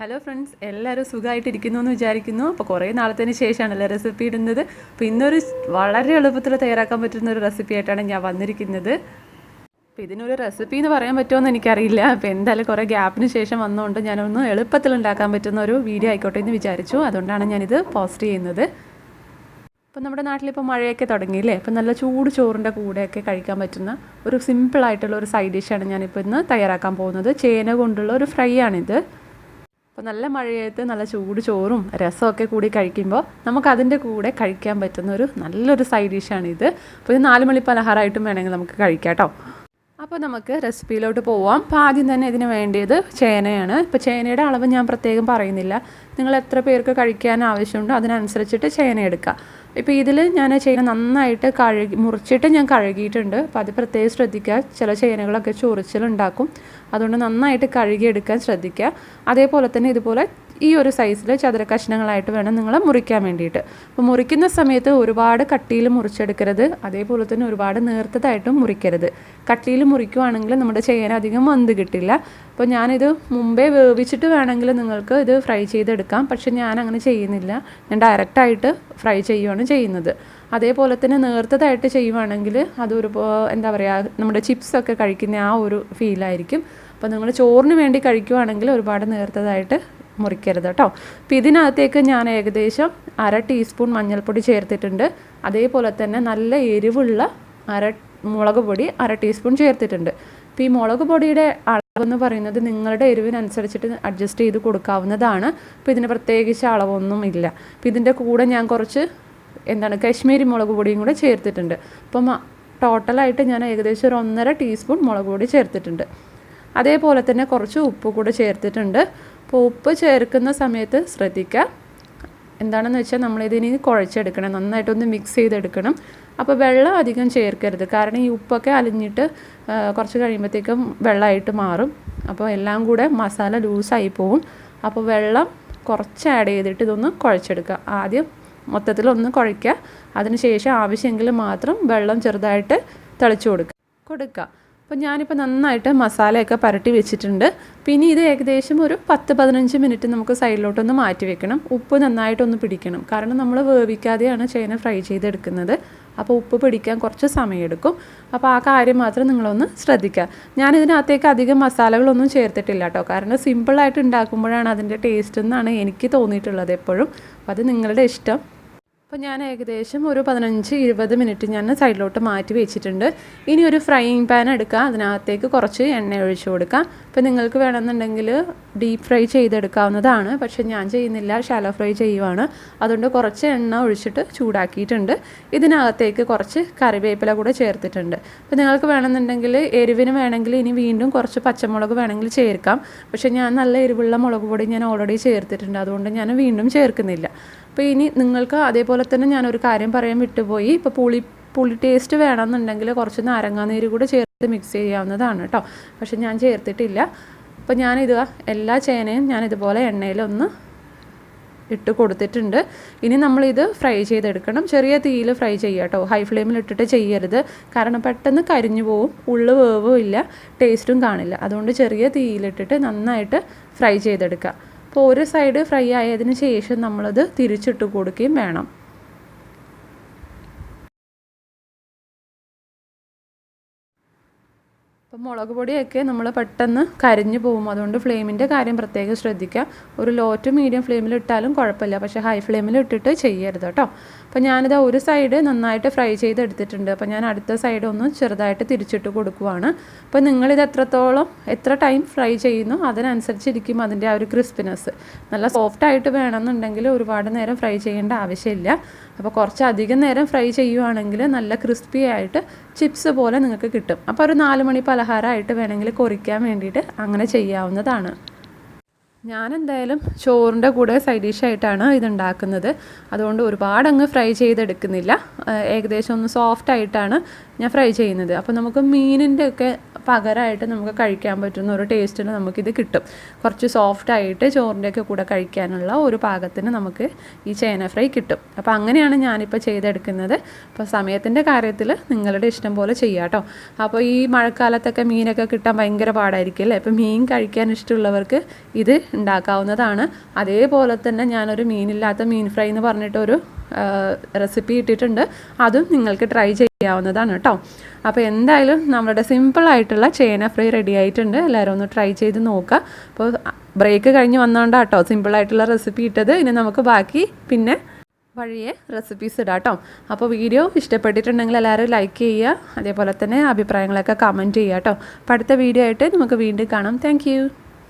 Hello friends, എല്ലാവരും സുഖമായിട്ടിരിക്കുന്നു എന്ന് വിചാരിക്കുന്നു. അപ്പോൾ കുറേ നാളത്തിന് ശേഷമാണല്ലോ റെസിപ്പി ഇടുന്നത്. അപ്പോൾ ഇന്നൊരു വളരെ എളുപ്പത്തിൽ തയ്യാറാക്കാൻ പറ്റുന്ന ഒരു റെസിപ്പി ആയിട്ടാണ് ഞാൻ വന്നിരിക്കുന്നത്. അപ്പോൾ ഇതിനൊരു റെസിപ്പി എന്ന് പറയാൻ പറ്റുമോ എന്ന് എനിക്കറിയില്ല. അപ്പോൾ എന്തായാലും കുറേ ഗ്യാപ്പിന് ശേഷം വന്നുകൊണ്ട് ഞാനൊന്ന് എളുപ്പത്തിൽ ഉണ്ടാക്കാൻ പറ്റുന്ന ഒരു വീഡിയോ ആയിക്കോട്ടെ എന്ന് വിചാരിച്ചു. അതുകൊണ്ടാണ് ഞാനിത് പോസ്റ്റ് ചെയ്യുന്നത്. അപ്പോൾ നമ്മുടെ നാട്ടിലിപ്പോൾ മഴയൊക്കെ തുടങ്ങിയില്ലേ. അപ്പോൾ നല്ല ചൂട് ചോറിൻ്റെ കൂടെയൊക്കെ കഴിക്കാൻ പറ്റുന്ന ഒരു സിമ്പിളായിട്ടുള്ള ഒരു സൈഡ് ഡിഷാണ് ഞാനിപ്പോൾ ഇന്ന് തയ്യാറാക്കാൻ പോകുന്നത്. ചേന കൊണ്ടുള്ള ഒരു ഫ്രൈ ആണിത്. അപ്പോൾ നല്ല മഴയത്ത് നല്ല ചൂട് ചോറും രസമൊക്കെ കൂടി കഴിക്കുമ്പോൾ നമുക്കതിൻ്റെ കൂടെ കഴിക്കാൻ പറ്റുന്ന നല്ലൊരു സൈഡ് ഡിഷാണിത്. അപ്പോൾ ഇത് 4 മണി പലഹാരമായിട്ടും വേണമെങ്കിൽ നമുക്ക് കഴിക്കാം കേട്ടോ. അപ്പോൾ നമുക്ക് റെസിപ്പിയിലോട്ട് പോവാം. അപ്പോൾ ആദ്യം തന്നെ ഇതിന് വേണ്ടിയത് ചേനയാണ്. ഇപ്പോൾ ചേനയുടെ അളവ് ഞാൻ പ്രത്യേകം പറയുന്നില്ല. നിങ്ങൾ എത്ര പേർക്ക് കഴിക്കാൻ ആവശ്യമുണ്ടോ അതിനനുസരിച്ചിട്ട് ചേന എടുക്കുക. ഇപ്പോൾ ഇതിൽ ഞാൻ ചേന നന്നായിട്ട് മുറിച്ചിട്ട് ഞാൻ കഴുകിയിട്ടുണ്ട്. അപ്പോൾ അത് പ്രത്യേകം ശ്രദ്ധിക്കുക. ചില ചേനകളൊക്കെ ചൊറിച്ചിലുണ്ടാക്കും. അതുകൊണ്ട് നന്നായിട്ട് കഴുകിയെടുക്കാൻ ശ്രദ്ധിക്കുക. അതേപോലെ തന്നെ ഇതുപോലെ ഈ ഒരു സൈസിൽ ചതുര കഷ്ണങ്ങളായിട്ട് വേണം നിങ്ങൾ മുറിക്കാൻ വേണ്ടിയിട്ട്. അപ്പോൾ മുറിക്കുന്ന സമയത്ത് ഒരുപാട് കട്ടിയിൽ മുറിച്ചെടുക്കരുത്. അതേപോലെ തന്നെ ഒരുപാട് നേർത്തതായിട്ടും മുറിക്കരുത്. കട്ടിയിൽ മുറിക്കുവാണെങ്കിൽ നമ്മുടെ ചേന അധികം വെന്ത് കിട്ടില്ല. അപ്പോൾ ഞാനിത് മുമ്പേ വേവിച്ചിട്ട് വേണമെങ്കിൽ നിങ്ങൾക്ക് ഇത് ഫ്രൈ ചെയ്തെടുക്കാം. പക്ഷെ ഞാൻ അങ്ങനെ ചെയ്യുന്നില്ല. ഞാൻ ഡയറക്റ്റായിട്ട് ഫ്രൈ ചെയ്യുകയാണ് ചെയ്യുന്നത്. അതേപോലെ തന്നെ നേർത്തതായിട്ട് ചെയ്യുവാണെങ്കിൽ അതൊരു എന്താ പറയുക, നമ്മുടെ ചിപ്സൊക്കെ കഴിക്കുന്ന ആ ഒരു ഫീലായിരിക്കും. അപ്പോൾ നിങ്ങൾ ചോറിന് വേണ്ടി കഴിക്കുവാണെങ്കിൽ ഒരുപാട് നേർത്തതായിട്ട് മുറിക്കരുത് കേട്ടോ. അപ്പോൾ ഇതിനകത്തേക്ക് ഞാൻ ഏകദേശം 1/2 ടീസ്പൂൺ മഞ്ഞൾപ്പൊടി ചേർത്തിട്ടുണ്ട്. അതേപോലെ തന്നെ നല്ല എരിവുള്ള മുളക് പൊടി 1/2 ടീസ്പൂൺ ചേർത്തിട്ടുണ്ട്. അപ്പോൾ ഈ മുളക് പൊടിയുടെ അളവെന്ന് പറയുന്നത് നിങ്ങളുടെ എരിവിനനുസരിച്ചിട്ട് അഡ്ജസ്റ്റ് ചെയ്ത് കൊടുക്കാവുന്നതാണ്. അപ്പോൾ ഇതിന് പ്രത്യേകിച്ച് അളവൊന്നും ഇല്ല. അപ്പോൾ ഇതിൻ്റെ കൂടെ ഞാൻ കുറച്ച് കാശ്മീരി മുളക് പൊടിയും കൂടെ ചേർത്തിട്ടുണ്ട്. അപ്പം ടോട്ടലായിട്ട് ഞാൻ ഏകദേശം 1.5 ടീസ്പൂൺ മുളക് പൊടി ചേർത്തിട്ടുണ്ട്. അതേപോലെ തന്നെ കുറച്ച് ഉപ്പ് കൂടെ ചേർത്തിട്ടുണ്ട്. അപ്പോൾ ഉപ്പ് ചേർക്കുന്ന സമയത്ത് ശ്രദ്ധിക്കുക. എന്താണെന്ന് വെച്ചാൽ നമ്മളിതിനി കുഴച്ചെടുക്കണം, നന്നായിട്ടൊന്ന് മിക്സ് ചെയ്തെടുക്കണം. അപ്പോൾ വെള്ളം അധികം ചേർക്കരുത്. കാരണം ഈ ഉപ്പൊക്കെ അലിഞ്ഞിട്ട് കുറച്ച് കഴിയുമ്പോഴത്തേക്കും വെള്ളമായിട്ട് മാറും. അപ്പോൾ എല്ലാം കൂടെ മസാല ലൂസായി പോവും. അപ്പോൾ വെള്ളം കുറച്ച് ആഡ് ചെയ്തിട്ട് ഇതൊന്ന് കുഴച്ചെടുക്കുക. ആദ്യം മൊത്തത്തിലൊന്ന് കുഴയ്ക്കുക. അതിനുശേഷം ആവശ്യമെങ്കിൽ മാത്രം വെള്ളം ചെറുതായിട്ട് തെളിച്ച് കൊടുക്കുക. അപ്പോൾ ഞാനിപ്പോൾ നന്നായിട്ട് മസാലയൊക്കെ പുരട്ടി വെച്ചിട്ടുണ്ട്. പിന്നെ ഇത് ഏകദേശം ഒരു 10-15 മിനിറ്റ് നമുക്ക് സൈഡിലോട്ടൊന്ന് മാറ്റി വെക്കണം. ഉപ്പ് നന്നായിട്ടൊന്ന് പിടിക്കണം. കാരണം നമ്മൾ വേവിക്കാതെയാണ് ചേന ഫ്രൈ ചെയ്തെടുക്കുന്നത്. അപ്പോൾ ഉപ്പ് പിടിക്കാൻ കുറച്ച് സമയമെടുക്കും. അപ്പോൾ ആ കാര്യം മാത്രം നിങ്ങളൊന്ന് ശ്രദ്ധിക്കുക. ഞാനിതിനകത്തേക്ക് അധികം മസാലകളൊന്നും ചേർത്തിട്ടില്ല കേട്ടോ. കാരണം സിമ്പിളായിട്ട് ഉണ്ടാക്കുമ്പോഴാണ് അതിൻ്റെ ടേസ്റ്റ് എന്നാണ് എനിക്ക് തോന്നിയിട്ടുള്ളത് എപ്പോഴും. അപ്പോൾ അത് നിങ്ങളുടെ ഇഷ്ടം. അപ്പോൾ ഞാൻ ഏകദേശം ഒരു 15-20 മിനിറ്റ് ഞാൻ സൈഡിലോട്ട് മാറ്റി വെച്ചിട്ടുണ്ട്. ഇനി ഒരു ഫ്രൈയിങ് പാൻ എടുക്കുക. അതിനകത്തേക്ക് കുറച്ച് എണ്ണ ഒഴിച്ചു കൊടുക്കുക. അപ്പോൾ നിങ്ങൾക്ക് വേണമെന്നുണ്ടെങ്കിൽ ഡീപ്പ് ഫ്രൈ ചെയ്തെടുക്കാവുന്നതാണ്. പക്ഷേ ഞാൻ ചെയ്യുന്നില്ല, ഷാലോ ഫ്രൈ ചെയ്യുവാണ്. അതുകൊണ്ട് കുറച്ച് എണ്ണ ഒഴിച്ചിട്ട് ചൂടാക്കിയിട്ടുണ്ട്. ഇതിനകത്തേക്ക് കുറച്ച് കറിവേപ്പില കൂടെ ചേർത്തിട്ടുണ്ട്. അപ്പോൾ നിങ്ങൾക്ക് വേണമെന്നുണ്ടെങ്കിൽ എരിവിന് വേണമെങ്കിൽ ഇനി വീണ്ടും കുറച്ച് പച്ചമുളക് വേണമെങ്കിൽ ചേർക്കാം. പക്ഷേ ഞാൻ നല്ല എരിവുള്ള മുളക് പൊടി ഞാൻ ഓൾറെഡി ചേർത്തിട്ടുണ്ട്. അതുകൊണ്ട് ഞാൻ വീണ്ടും ചേർക്കുന്നില്ല. അപ്പോൾ ഇനി നിങ്ങൾക്ക് അതേപോലെ തന്നെ ഞാനൊരു കാര്യം പറയാൻ വിട്ടുപോയി. ഇപ്പോൾ പുളി ടേസ്റ്റ് വേണമെന്നുണ്ടെങ്കിൽ കുറച്ച് നാരങ്ങാനീര് കൂടെ ചേർത്ത് മിക്സ് ചെയ്യാവുന്നതാണ് കേട്ടോ. പക്ഷെ ഞാൻ ചേർത്തിട്ടില്ല. അപ്പോൾ ഞാനിത് എല്ലാ ചേനയും ഞാനിതുപോലെ എണ്ണയിലൊന്ന് ഇട്ട് കൊടുത്തിട്ടുണ്ട്. ഇനി നമ്മളിത് ഫ്രൈ ചെയ്തെടുക്കണം. ചെറിയ തീയിൽ ഫ്രൈ ചെയ്യുക കേട്ടോ. ഹൈ ഫ്ലെയിമിൽ ഇട്ടിട്ട് ചെയ്യരുത്. കാരണം പെട്ടെന്ന് കരിഞ്ഞു പോവും, ഉള്ളു വേവും ഇല്ല, ടേസ്റ്റും കാണില്ല. അതുകൊണ്ട് ചെറിയ തീയിലിട്ടിട്ട് നന്നായിട്ട് ഫ്രൈ ചെയ്തെടുക്കുക. അപ്പോൾ ഒരു സൈഡ് ഫ്രൈ ആയതിന് ശേഷം നമ്മളത് തിരിച്ചിട്ട് കൊടുക്കുകയും വേണം. അപ്പോൾ മുളക് പൊടിയൊക്കെ നമ്മൾ പെട്ടെന്ന് കരിഞ്ഞു പോകും. അതുകൊണ്ട് ഫ്ലെയിമിൻ്റെ കാര്യം പ്രത്യേകം ശ്രദ്ധിക്കുക. ഒരു ലോ ടു മീഡിയം ഫ്ലെയിമിൽ ഇട്ടാലും കുഴപ്പമില്ല. പക്ഷേ ഹൈ ഫ്ലെയിമിൽ ഇട്ടിട്ട് ചെയ്യരുത് കേട്ടോ. അപ്പോൾ ഞാനിത് ഒരു സൈഡ് നന്നായിട്ട് ഫ്രൈ ചെയ്തെടുത്തിട്ടുണ്ട്. അപ്പോൾ ഞാൻ അടുത്ത സൈഡ് ഒന്ന് ചെറുതായിട്ട് തിരിച്ചിട്ട് കൊടുക്കുവാണ്. അപ്പോൾ നിങ്ങളിത് എത്ര ടൈം ഫ്രൈ ചെയ്യുന്നു അതിനനുസരിച്ചിരിക്കും അതിൻ്റെ ആ ഒരു ക്രിസ്പിനെസ്. നല്ല സോഫ്റ്റായിട്ട് വേണമെന്നുണ്ടെങ്കിൽ ഒരുപാട് നേരം ഫ്രൈ ചെയ്യേണ്ട ആവശ്യമില്ല. അപ്പോൾ കുറച്ച് അധികം നേരം ഫ്രൈ ചെയ്യുവാണെങ്കിൽ നല്ല ക്രിസ്പി ആയിട്ട് ചിപ്സ് പോലെ നിങ്ങൾക്ക് കിട്ടും. അപ്പോൾ ഒരു 4 മണി പലഹാരമായിട്ട് വേണമെങ്കിൽ കുറിക്കാൻ വേണ്ടിയിട്ട് അങ്ങനെ ചെയ്യാവുന്നതാണ്. ഞാൻ എന്തായാലും ചോറിൻ്റെ കൂടെ സൈഡ് ഡിഷായിട്ടാണ് ഇതുണ്ടാക്കുന്നത്. അതുകൊണ്ട് ഒരുപാട് അങ്ങ് ഫ്രൈ ചെയ്തെടുക്കുന്നില്ല. ഏകദേശം ഒന്ന് സോഫ്റ്റായിട്ടാണ് ഞാൻ ഫ്രൈ ചെയ്യുന്നത്. അപ്പോൾ നമുക്ക് മീനിൻ്റെ ഒക്കെ പകരമായിട്ട് നമുക്ക് കഴിക്കാൻ പറ്റുന്ന ഒരു ടേസ്റ്റിന് നമുക്കിത് കിട്ടും. കുറച്ച് സോഫ്റ്റായിട്ട് ചോറിൻ്റെയൊക്കെ കൂടെ കഴിക്കാനുള്ള ഒരു പാകത്തിന് നമുക്ക് ഈ ചേന ഫ്രൈ കിട്ടും. അപ്പോൾ അങ്ങനെയാണ് ഞാനിപ്പോൾ ചെയ്തെടുക്കുന്നത്. അപ്പോൾ സമയത്തിൻ്റെ കാര്യത്തിൽ നിങ്ങളുടെ ഇഷ്ടം പോലെ ചെയ്യാം കേട്ടോ. അപ്പോൾ ഈ മഴക്കാലത്തൊക്കെ മീനൊക്കെ കിട്ടാൻ ഭയങ്കര പാടായിരിക്കും അല്ലേ. അപ്പോൾ മീൻ കഴിക്കാൻ ഇഷ്ടമുള്ളവർക്ക് ഇത് ഉണ്ടാക്കാവുന്നതാണ്. അതേപോലെ തന്നെ ഞാനൊരു മീനില്ലാത്ത മീൻ ഫ്രൈ എന്ന് പറഞ്ഞിട്ടൊരു റെസിപ്പി ഇട്ടിട്ടുണ്ട്. അതും നിങ്ങൾക്ക് ട്രൈ ചെയ്യാവുന്നതാണ് കേട്ടോ. അപ്പോൾ എന്തായാലും നമ്മുടെ സിമ്പിളായിട്ടുള്ള ചേന ഫ്രൈ റെഡി ആയിട്ടുണ്ട്. എല്ലാവരും ഒന്ന് ട്രൈ ചെയ്ത് നോക്കുക. അപ്പോൾ ബ്രേക്ക് കഴിഞ്ഞ് വന്നതുകൊണ്ടാണ് കേട്ടോ സിമ്പിളായിട്ടുള്ള റെസിപ്പി ഇട്ടത്. ഇനി നമുക്ക് ബാക്കി പിന്നെ വഴിയെ റെസിപ്പീസ് ഇടാം കേട്ടോ. അപ്പോൾ വീഡിയോ ഇഷ്ടപ്പെട്ടിട്ടുണ്ടെങ്കിൽ എല്ലാവരും ലൈക്ക് ചെയ്യുക. അതേപോലെ തന്നെ അഭിപ്രായങ്ങളൊക്കെ കമൻറ്റ് ചെയ്യുക കേട്ടോ. അപ്പോൾ അടുത്ത വീഡിയോ ആയിട്ട് നമുക്ക് വീണ്ടും കാണാം. താങ്ക്